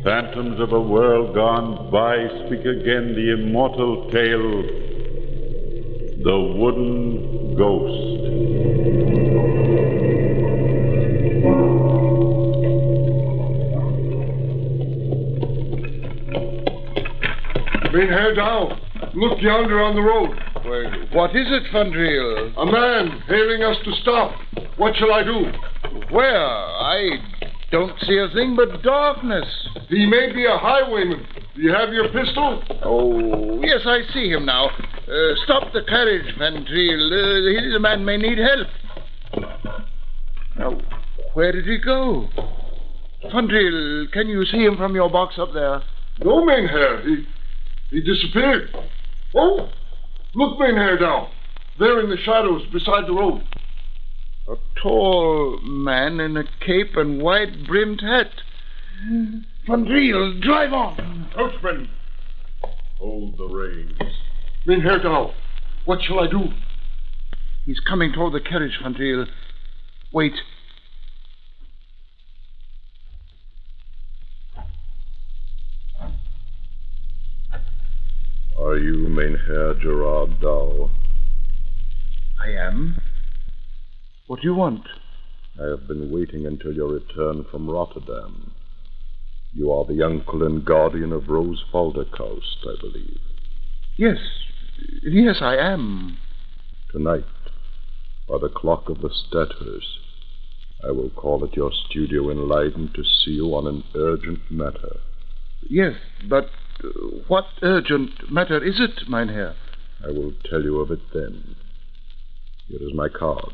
Phantoms of a world gone by speak again the immortal tale, The Wooden Ghost. Mynheer Dow, look yonder on the road. Well, what is it, Fandriel? A man hailing us to stop. What shall I do? Where? I don't see a thing but darkness. He may be a highwayman. Do you have your pistol? Oh, yes, I see him now. Stop the carriage, Fandriel. The man may need help. Now, where did he go? Fandriel, can you see him from your box up there? No, Mynheer. He disappeared. Oh, look, Mynheer Dow. There in the shadows beside the road. A tall man in a cape and wide-brimmed hat. Fandriel, drive on. Coachman, hold the reins. Mynheer Dow, what shall I do? He's coming toward the carriage, Fandriel. Wait. Are you Mynheer Gerard Dow? I am. What do you want? I have been waiting until your return from Rotterdam. You are the uncle and guardian of Rose Falderkoust, I believe. Yes, I am. Tonight, by the clock of the Stadthuis, I will call at your studio in Leiden to see you on an urgent matter. Yes, but what urgent matter is it, Mynheer? I will tell you of it then. Here is my card.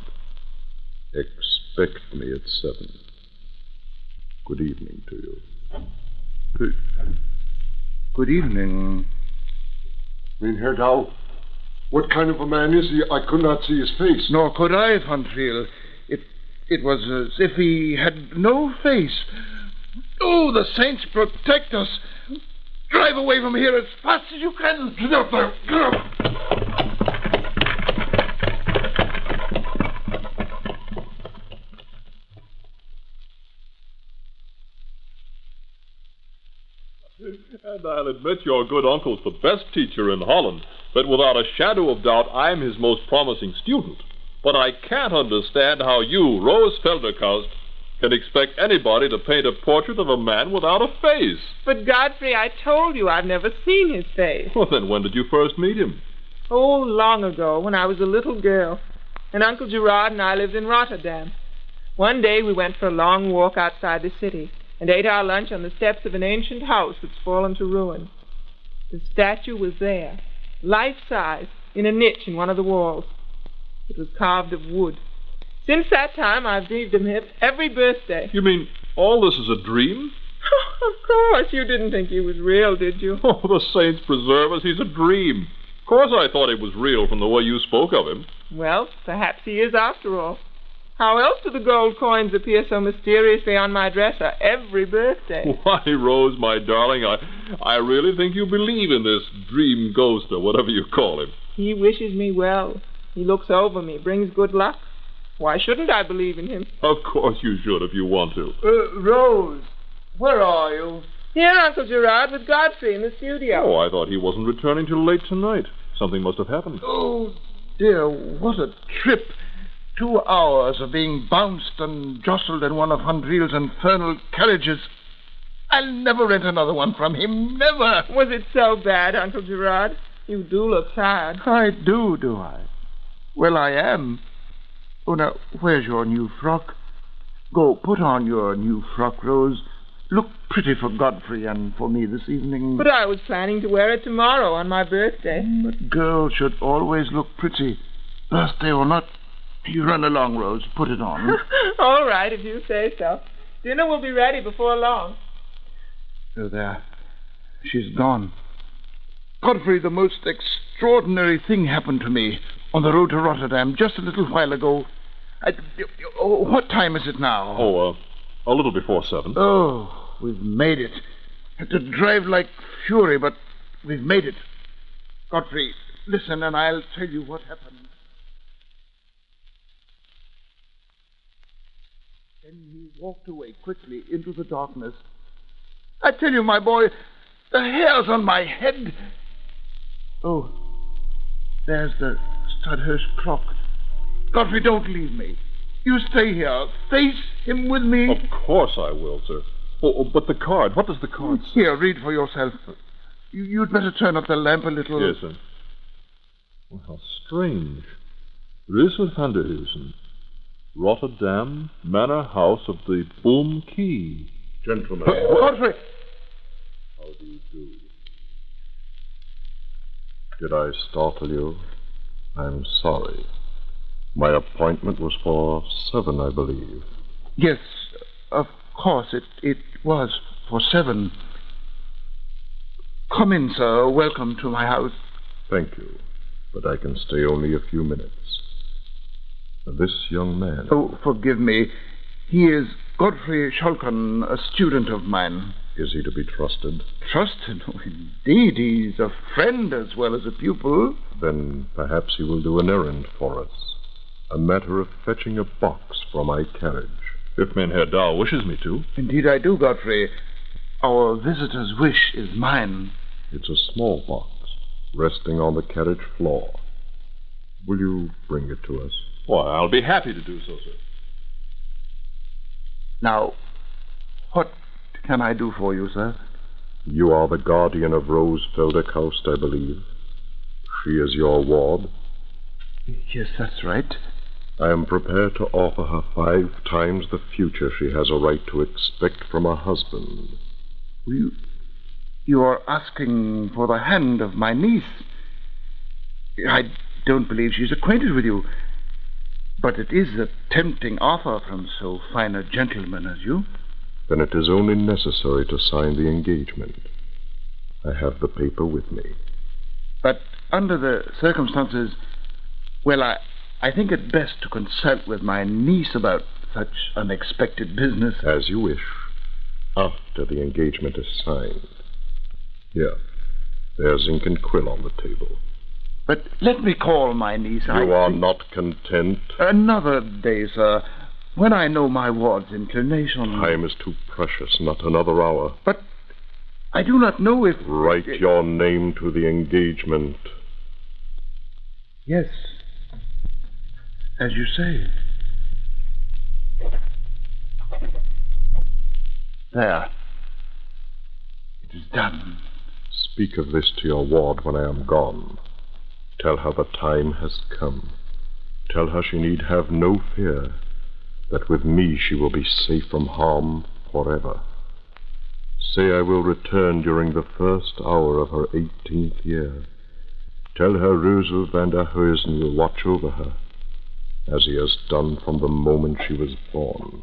Expect me at 7. Good evening to you. Good evening. Mynheer Dow, what kind of a man is he? I could not see his face. Nor could I, Fandriel. It was as if he had no face. Oh, the saints protect us. Drive away from here as fast as you can. Get up there. Get up. And I'll admit your good uncle's the best teacher in Holland, but without a shadow of doubt I'm his most promising student. But I can't understand how you, Rose Felderkoust, can expect anybody to paint a portrait of a man without a face. But, Godfrey, I told you I've never seen his face. Well, then when did you first meet him? Oh, long ago, when I was a little girl. And Uncle Gerard and I lived in Rotterdam. One day we went for a long walk outside the city and ate our lunch on the steps of an ancient house that's fallen to ruin. The statue was there, life-size, in a niche in one of the walls. It was carved of wood. Since that time, I've dreamed of him every birthday. You mean all this is a dream? Of course, you didn't think he was real, did you? Oh, the saints preserve us, he's a dream. Of course I thought he was real from the way you spoke of him. Well, perhaps he is after all. How else do the gold coins appear so mysteriously on my dresser every birthday? Why, Rose, my darling, I really think you believe in this dream ghost or whatever you call him. He wishes me well. He looks over me, brings good luck. Why shouldn't I believe in him? Of course you should if you want to. Rose, where are you? Here, Uncle Gerard, with Godfrey in the studio. Oh, I thought he wasn't returning till late tonight. Something must have happened. Oh, dear, what a trip. 2 hours of being bounced and jostled in one of Fandriel's infernal carriages. I'll never rent another one from him, never. Was it so bad, Uncle Gerard? You do look tired. I do I? Well, I am. Oh, now, where's your new frock? Go, put on your new frock, Rose. Look pretty for Godfrey and for me this evening. But I was planning to wear it tomorrow on my birthday. But girls should always look pretty, birthday or not. You run along, Rose. Put it on. All right, if you say so. Dinner will be ready before long. Oh, there. She's gone. Godfrey, the most extraordinary thing happened to me on the road to Rotterdam just a little while ago. What time is it now? Oh, a little before 7. Oh, we've made it. Had to drive like fury, but we've made it. Godfrey, listen and I'll tell you what happened. Then he walked away quickly into the darkness. I tell you, my boy, the hairs on my head. Oh, there's the Studhurst clock. Godfrey, don't leave me. You stay here. Face him with me. Of course I will, sir. Oh, but the card. What does the card say? Here, read for yourself. You'd better turn up the lamp a little. Yes, sir. Well, how strange. Rysel van der Heusen, Rotterdam, Manor House of the Boom Key. Gentlemen, Godfrey! how do you do? Did I startle you? I'm sorry. My appointment was for 7, I believe. Yes, of course, it was for 7. Come in, sir. Welcome to my house. Thank you, but I can stay only a few minutes. This young man... Oh, forgive me. He is Godfrey Scholken, a student of mine. Is he to be trusted? Trusted? Oh, indeed. He's a friend as well as a pupil. Then perhaps he will do an errand for us. A matter of fetching a box for my carriage. If Mynheer Dow wishes me to. Indeed I do, Godfrey. Our visitor's wish is mine. It's a small box, resting on the carriage floor. Will you bring it to us? Why, I'll be happy to do so, sir. Now, what can I do for you, sir? You are the guardian of Rose Felderkaust, I believe. She is your ward. Yes, that's right. I am prepared to offer her 5 times the future she has a right to expect from a husband. You are asking for the hand of my niece. I don't believe she's acquainted with you. But it is a tempting offer from so fine a gentleman as you. Then it is only necessary to sign the engagement. I have the paper with me. But under the circumstances, well, I think it best to consult with my niece about such unexpected business. As you wish, after the engagement is signed. Here, there's ink and quill on the table. But let me call my niece. You are not content? Another day, sir, when I know my ward's inclination. Time is too precious, not another hour. But I do not know if... Write your name to the engagement. Yes, as you say. There. It is done. Speak of this to your ward when I am gone. Tell her the time has come. Tell her she need have no fear, that with me she will be safe from harm forever. Say I will return during the first hour of her 18th year. Tell her Rysel van der Heusen will watch over her, as he has done from the moment she was born.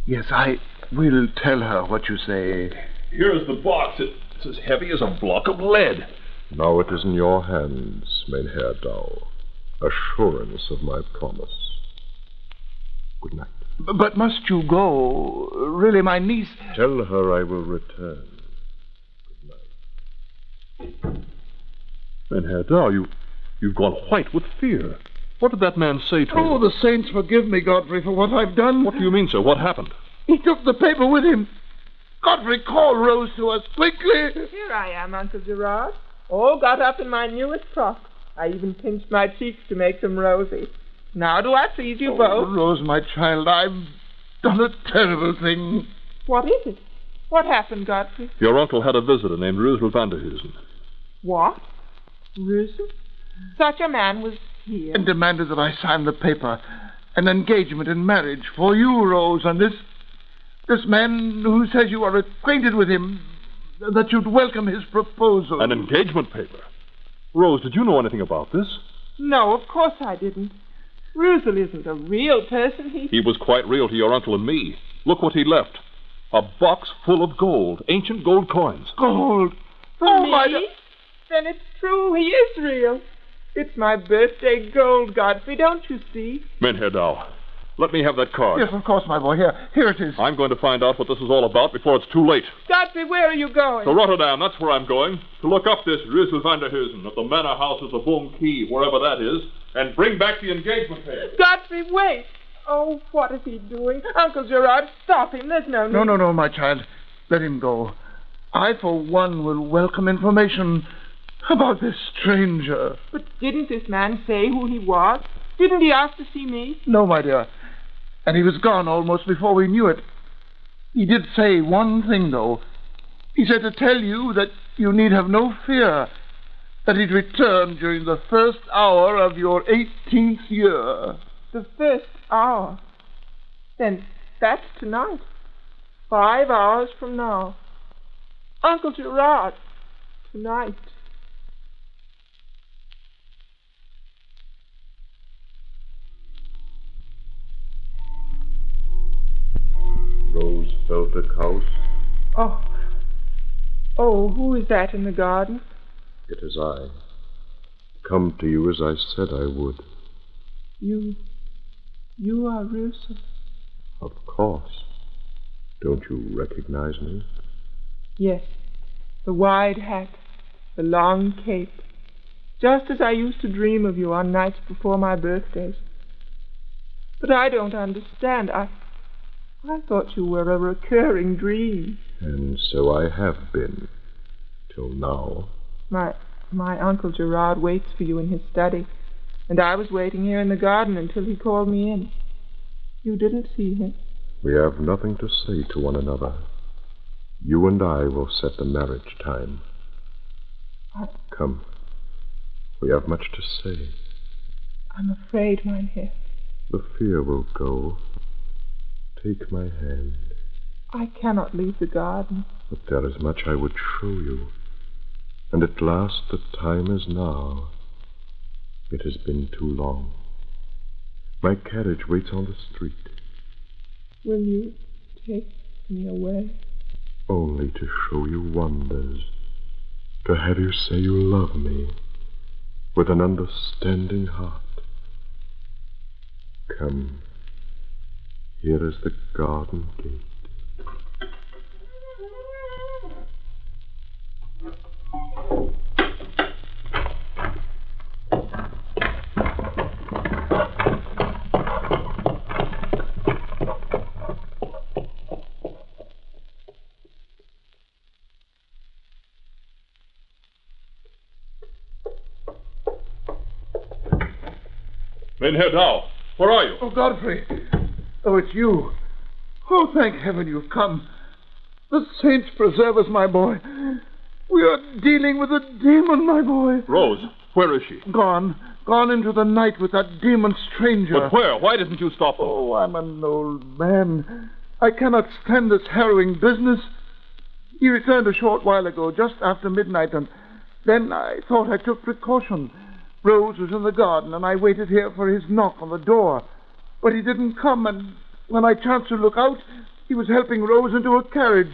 Yes, I will tell her what you say. Here's the box. It's as heavy as a block of lead. Now it is in your hands, Mynheer Dow. Assurance of my promise. Good night. But must you go? Really, my niece... Tell her I will return. Good night. Mynheer Dow, you've gone white with fear. What did that man say to you? Oh, the saints forgive me, Godfrey, for what I've done. What do you mean, sir? What happened? He took the paper with him. Godfrey, call Rose to us, quickly. Here I am, Uncle Gerard. All got up in my newest frock. I even pinched my cheeks to make them rosy. Now do I please you both? Rose, my child, I've done a terrible thing. What is it? What happened, Godfrey? Your uncle had a visitor named Rysel van der Heusen. What? Rysel? Such a man was here. And demanded that I sign the paper. An engagement in marriage for you, Rose, and this man who says you are acquainted with him, that you'd welcome his proposal. An engagement paper? Rose, did you know anything about this? No, of course I didn't. Rysel isn't a real person. He was quite real to your uncle and me. Look what he left. A box full of gold, ancient gold coins. Gold? For me? Then it's true, he is real. It's my birthday gold, Godfrey, don't you see? Mynheer Dow, let me have that card. Yes, of course, my boy. Here it is. I'm going to find out what this is all about before it's too late. Godfrey, where are you going? To Rotterdam, that's where I'm going. To look up this Rysel van der Heusen at the manor house of the Boom Key, wherever that is, and bring back the engagement paper. Godfrey, wait. Oh, what is he doing? Uncle Gerard, stop him. There's no need. No, my child. Let him go. I, for one, will welcome information about this stranger. But didn't this man say who he was? Didn't he ask to see me? No, my dear. And he was gone almost before we knew it. He did say one thing, though. He said to tell you that you need have no fear, that he'd return during the first hour of your 18th year. The first hour? Then that's tonight. 5 hours from now. Uncle Gerard, tonight. Rose Feltic House. Oh, who is that in the garden? It is I. Come to you as I said I would. You are Russell. Of course. Don't you recognize me? Yes, the wide hat, the long cape, just as I used to dream of you on nights before my birthdays. But I don't understand. I thought you were a recurring dream. And so I have been, till now. My Uncle Gerard waits for you in his study, and I was waiting here in the garden until he called me in. You didn't see him. We have nothing to say to one another. You and I will set the marriage time. Come. We have much to say. I'm afraid, Mynheer. The fear will go. Take my hand. I cannot leave the garden. But there is much I would show you. And at last the time is now. It has been too long. My carriage waits on the street. Will you take me away? Only to show you wonders. To have you say you love me with an understanding heart. Come. Here is the garden gate. Mynheer Dow, where are you? Oh, Godfrey. Oh, it's you. Oh, thank heaven you've come. The saints preserve us, my boy. We are dealing with a demon, my boy. Rose, where is she? Gone into the night with that demon stranger. But where? Why didn't you stop them? Oh, I'm an old man. I cannot stand this harrowing business. He returned a short while ago, just after midnight, and then I thought I took precaution. Rose was in the garden, and I waited here for his knock on the door. But he didn't come, and when I chanced to look out, he was helping Rose into a carriage.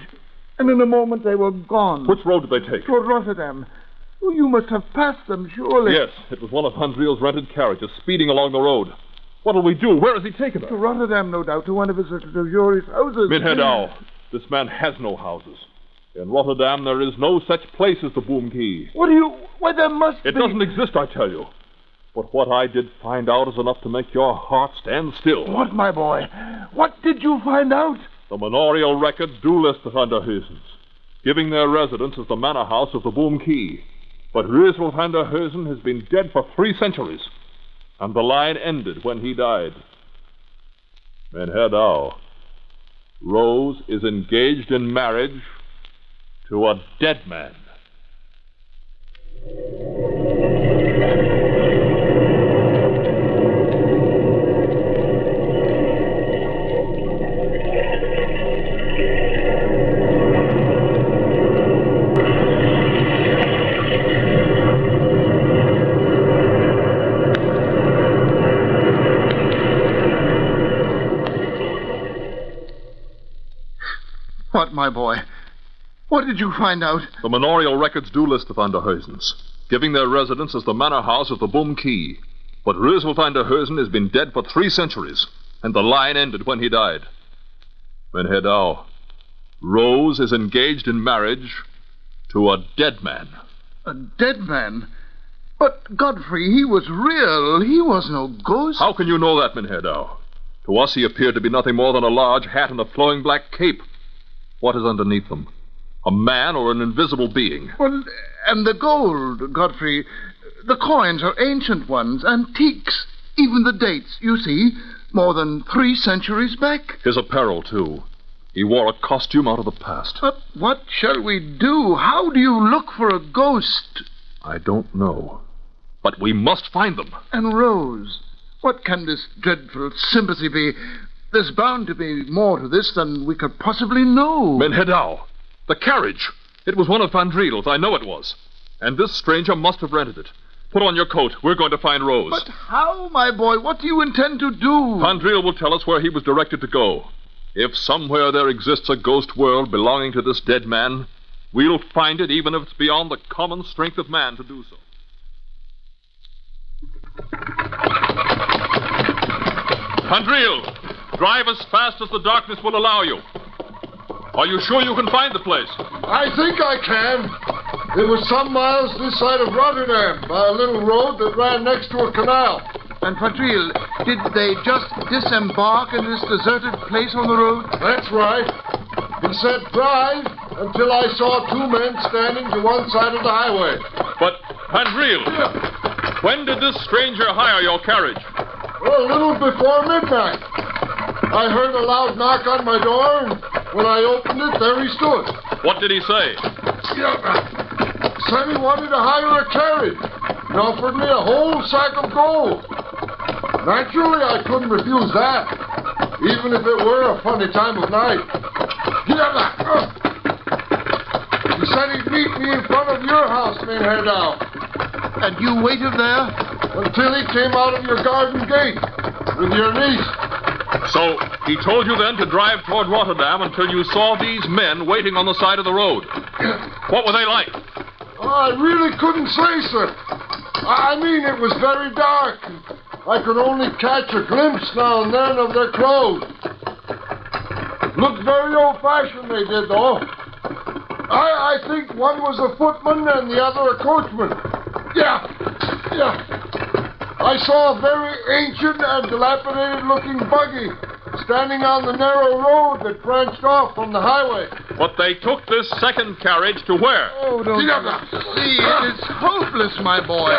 And in a moment they were gone. Which road did they take? Toward Rotterdam. Oh, you must have passed them, surely. Yes, it was one of Hans Riel's rented carriages speeding along the road. What'll we do? Where has he taken her? To Rotterdam, no doubt, to one of his luxurious houses. Mynheer Dow, this man has no houses. In Rotterdam, there is no such place as the Boom Key. What do you... Why, there must be... It doesn't exist, I tell you. But what I did find out is enough to make your heart stand still. What, my boy? What did you find out? The manorial records do list the Van der Heusens, giving their residence as the manor house of the Boom Key. But Reuzel van der Heusen has been dead for 3 centuries, and the line ended when he died. Mynheer Dow, Rose is engaged in marriage to a dead man. What, my boy? What did you find out? The manorial records do list the Van der Heusens, giving their residence as the manor house of the Boom Key. But Reuzel van der Heusen has been dead for 3 centuries, and the line ended when he died. Mynheer Dow, Rose is engaged in marriage to a dead man. A dead man? But, Godfrey, he was real. He was no ghost. How can you know that, Mynheer Dow? To us, he appeared to be nothing more than a large hat and a flowing black cape. What is underneath them? A man or an invisible being? Well, and the gold, Godfrey. The coins are ancient ones, antiques. Even the dates, you see, more than 3 centuries back. His apparel, too. He wore a costume out of the past. But what shall we do? How do you look for a ghost? I don't know. But we must find them. And Rose, what can this dreadful sympathy be? There's bound to be more to this than we could possibly know. Menhedau, the carriage. It was one of Van Driedel's, I know it was. And this stranger must have rented it. Put on your coat. We're going to find Rose. But how, my boy? What do you intend to do? Van Driel will tell us where he was directed to go. If somewhere there exists a ghost world belonging to this dead man, we'll find it, even if it's beyond the common strength of man to do so. Van Driel, drive as fast as the darkness will allow you. Are you sure you can find the place? I think I can. It was some miles this side of Rotterdam, by a little road that ran next to a canal. And Van Driel, did they just disembark in this deserted place on the road? That's right. He said drive until I saw 2 men standing to one side of the highway. But, Van Driel, when did this stranger hire your carriage? Well, a little before midnight. I heard a loud knock on my door, and when I opened it, there he stood. What did he say? Said he wanted to hire a carriage. He offered me a whole sack of gold. Naturally, I couldn't refuse that, even if it were a funny time of night. He said he'd meet me in front of your house, Menhedau. And you waited there? Until he came out of your garden gate with your niece. So, he told you then to drive toward Rotterdam until you saw these men waiting on the side of the road. What were they like? I really couldn't say, sir. I mean, it was very dark. I could only catch a glimpse now and then of their clothes. Looked very old-fashioned, they did, though. I think one was a footman and the other a coachman. Yeah. I saw a very ancient and dilapidated-looking buggy standing on the narrow road that branched off from the highway. But they took this second carriage to where? Oh, don't see. It is hopeless, my boy.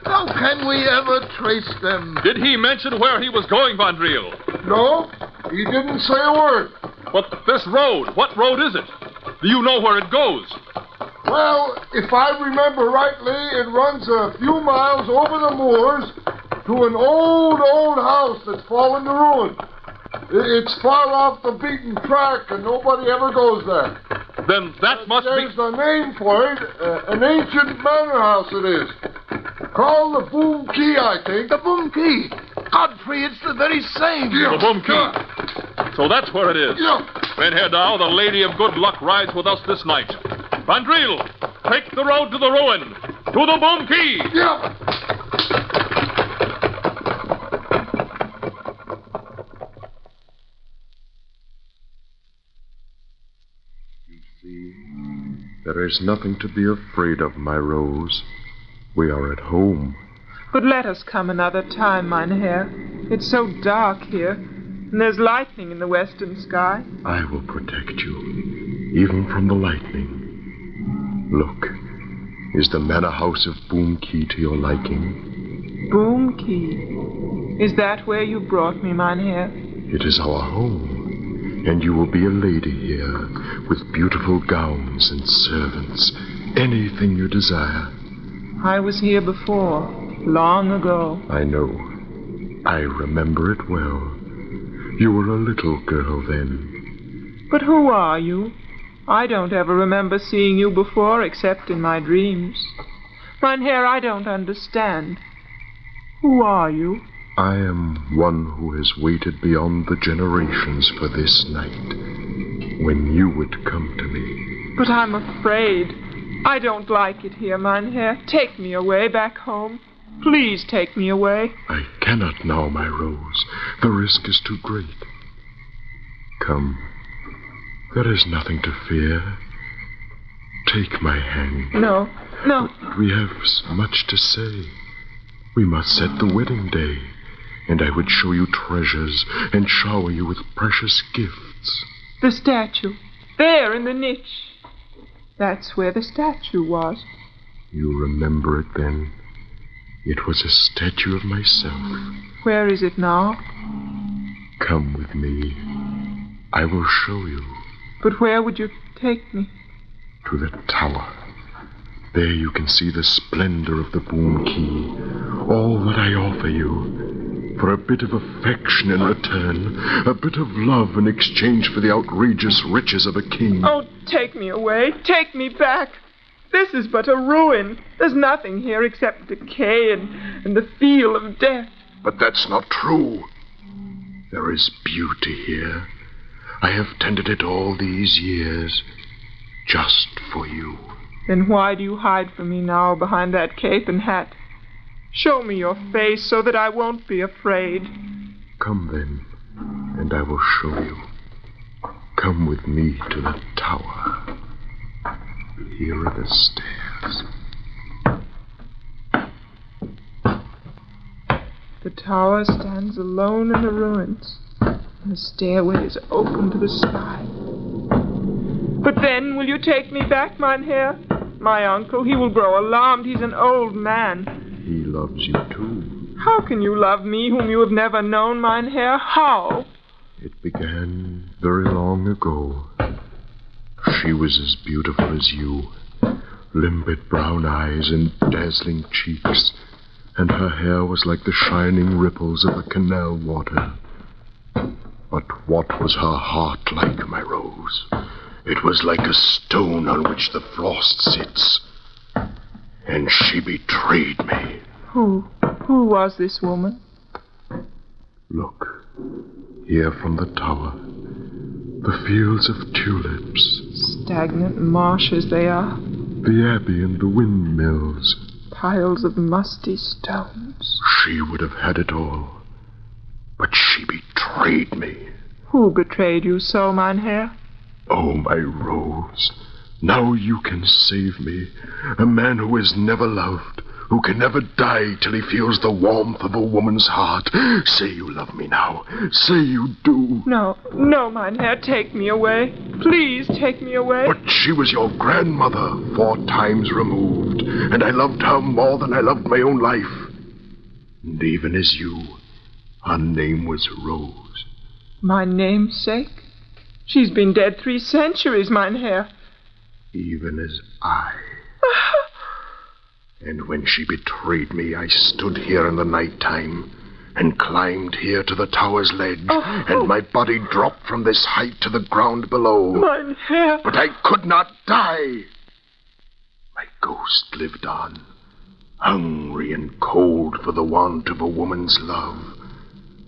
How can we ever trace them? Did he mention where he was going, Van Driel? No, he didn't say a word. But this road, what road is it? Do you know where it goes? Well, if I remember rightly, it runs a few miles over the moors to an old house that's fallen to ruin. It's far off the beaten track, and nobody ever goes there. Then that must be... There's a name for it. An ancient manor house it is. Called the Boom Key, I think. The Boom Key? Godfrey, it's the very same. The Boom Key. So that's where it is. Yeah. Menhedau, the Lady of Good Luck, rides with us this night. Van Driel, take the road to the ruin. To the Boom Key. Yeah. There is nothing to be afraid of, my Rose. We are at home. But let us come another time, Mynheer. It's so dark here, and there's lightning in the western sky. I will protect you, even from the lightning. Look, is the manor house of Boom Key to your liking? Boom Key? Is that where you brought me, Mynheer? It is our home. And you will be a lady here, with beautiful gowns and servants. Anything you desire. I was here before, long ago. I know. I remember it well. You were a little girl then. But who are you? I don't ever remember seeing you before, except in my dreams. Mynheer, I don't understand. Who are you? I am one who has waited beyond the generations for this night, when you would come to me. But I'm afraid. I don't like it here, Mynheer. Take me away back home. Please take me away. I cannot now, my Rose. The risk is too great. Come. There is nothing to fear. Take my hand. No. We have much to say. We must set the wedding day, and I would show you treasures and shower you with precious gifts. The statue. There in the niche. That's where the statue was. You remember it then? It was a statue of myself. Where is it now? Come with me. I will show you. But where would you take me? To the tower. There you can see the splendor of the Boom Key. All that I offer you. For a bit of affection in return. A bit of love in exchange for the outrageous riches of a king. Oh, take me away. Take me back. This is but a ruin. There's nothing here except decay and the feel of death. But that's not true. There is beauty here. I have tended it all these years. Just for you. Then why do you hide from me now behind that cape and hat? Show me your face so that I won't be afraid. Come then, and I will show you. Come with me to the tower. Here are the stairs. The tower stands alone in the ruins. And the stairway is open to the sky. But then, will you take me back, Mynheer? My uncle, he will grow alarmed. He's an old man. He loves you too. How can you love me whom you have never known, Mynheer? How? It began very long ago. She was as beautiful as you. Limpid brown eyes and dazzling cheeks. And her hair was like the shining ripples of the canal water. But what was her heart like, my Rose? It was like a stone on which the frost sits. And she betrayed me. Who was this woman? Look, here from the tower. The fields of tulips. Stagnant marshes they are. The abbey and the windmills. Piles of musty stones. She would have had it all. But she betrayed me. Who betrayed you so, Mynheer? Oh, my Rose, now you can save me. A man who is never loved, who can never die till he feels the warmth of a woman's heart. Say you love me now. Say you do. No, Mynheer, take me away. Please take me away. But she was your grandmother, 4 times removed, and I loved her more than I loved my own life. And even as you, her name was Rose. My namesake? She's been dead 3 centuries, Mynheer. Even as I. And when she betrayed me, I stood here in the night time and climbed here to the tower's ledge, and my body dropped from this height to the ground below. Mynheer. But I could not die. My ghost lived on, hungry and cold for the want of a woman's love.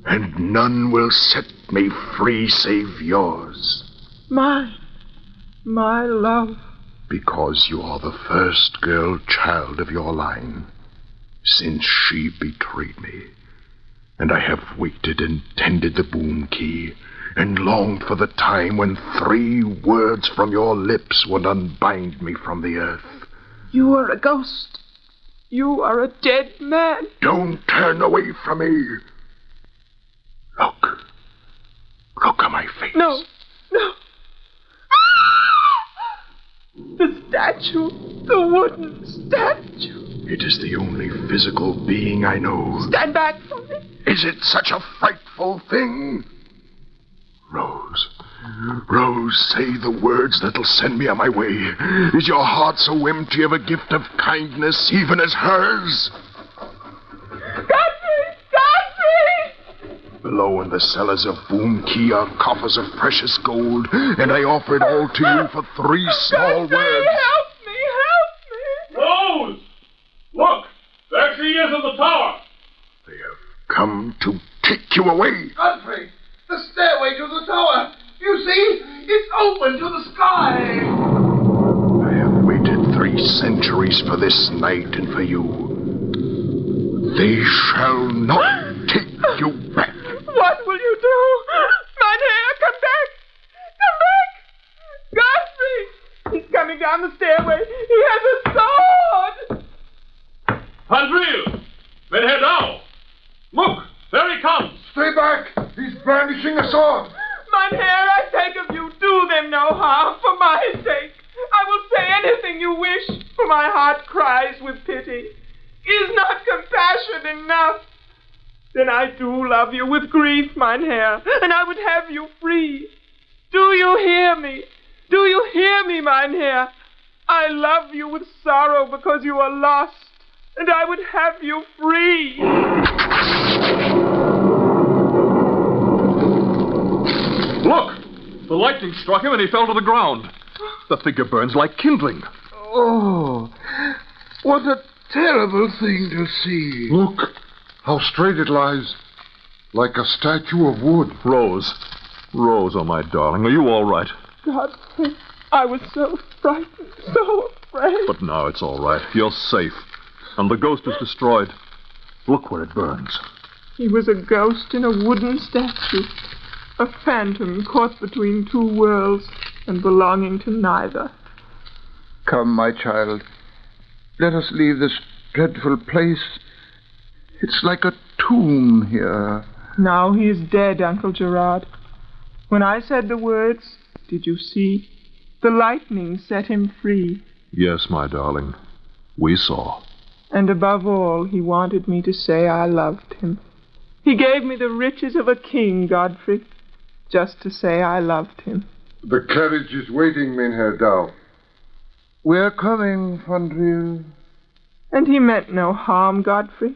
And none will set me free save yours. My love. Because you are the first girl child of your line, since she betrayed me. And I have waited and tended the Boom Key, and longed for the time when 3 words from your lips would unbind me from the earth. You are a ghost. You are a dead man. Don't turn away from me. Look at my face. No. The statue. The wooden statue. It is the only physical being I know. Stand back from me. Is it such a frightful thing? Rose, say the words that'll send me on my way. Is your heart so empty of a gift of kindness, even as hers? Below in the cellars of Boom Key are coffers of precious gold, and I offer it all to you for 3 small words. Help me! Rose! Look! There she is in the tower! They have come to take you away. Godfrey! The stairway to the tower! You see? It's open to the sky! I have waited 3 centuries for this night and for you. They shall not take you back. What will you do? Mynheer, come back! Come back! Godfrey! He's coming down the stairway. He has a sword! Van Driel! Mynheer Douw! Look! There he comes! Stay back! He's brandishing a sword! Mynheer, I beg of you, do them no harm for my sake. I will say anything you wish, for my heart cries with pity. Is not compassion enough? Then I do love you with grief, mein Herr, and I would have you free. Do you hear me? Do you hear me, mein Herr? I love you with sorrow because you are lost, and I would have you free. Look! The lightning struck him and he fell to the ground. The figure burns like kindling. Oh, what a terrible thing to see. Look, how straight it lies, like a statue of wood. Rose. Rose, oh my darling, are you all right? Godfrey, I was so frightened, so afraid. But now it's all right. You're safe. And the ghost is destroyed. Look where it burns. He was a ghost in a wooden statue. A phantom caught between two worlds and belonging to neither. Come, my child. Let us leave this dreadful place. It's like a tomb here. Now he is dead, Uncle Gerard. When I said the words, did you see? The lightning set him free. Yes, my darling. We saw. And above all, he wanted me to say I loved him. He gave me the riches of a king, Godfrey, just to say I loved him. The carriage is waiting, Mynheer Douw. We're coming, Fondriel. And he meant no harm, Godfrey,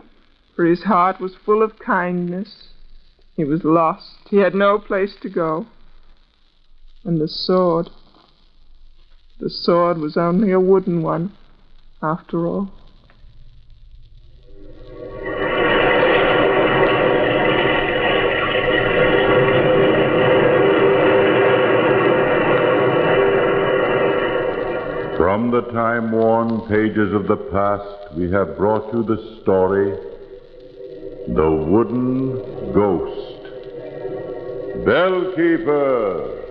for his heart was full of kindness. He was lost. He had no place to go. And the sword was only a wooden one, after all. From the time-worn pages of the past, we have brought you the story, The Wooden Ghost. Bellkeeper,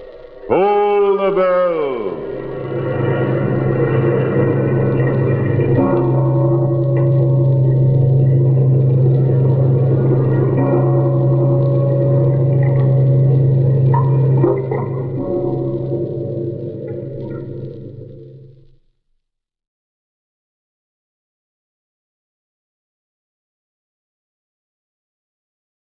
toll the bell!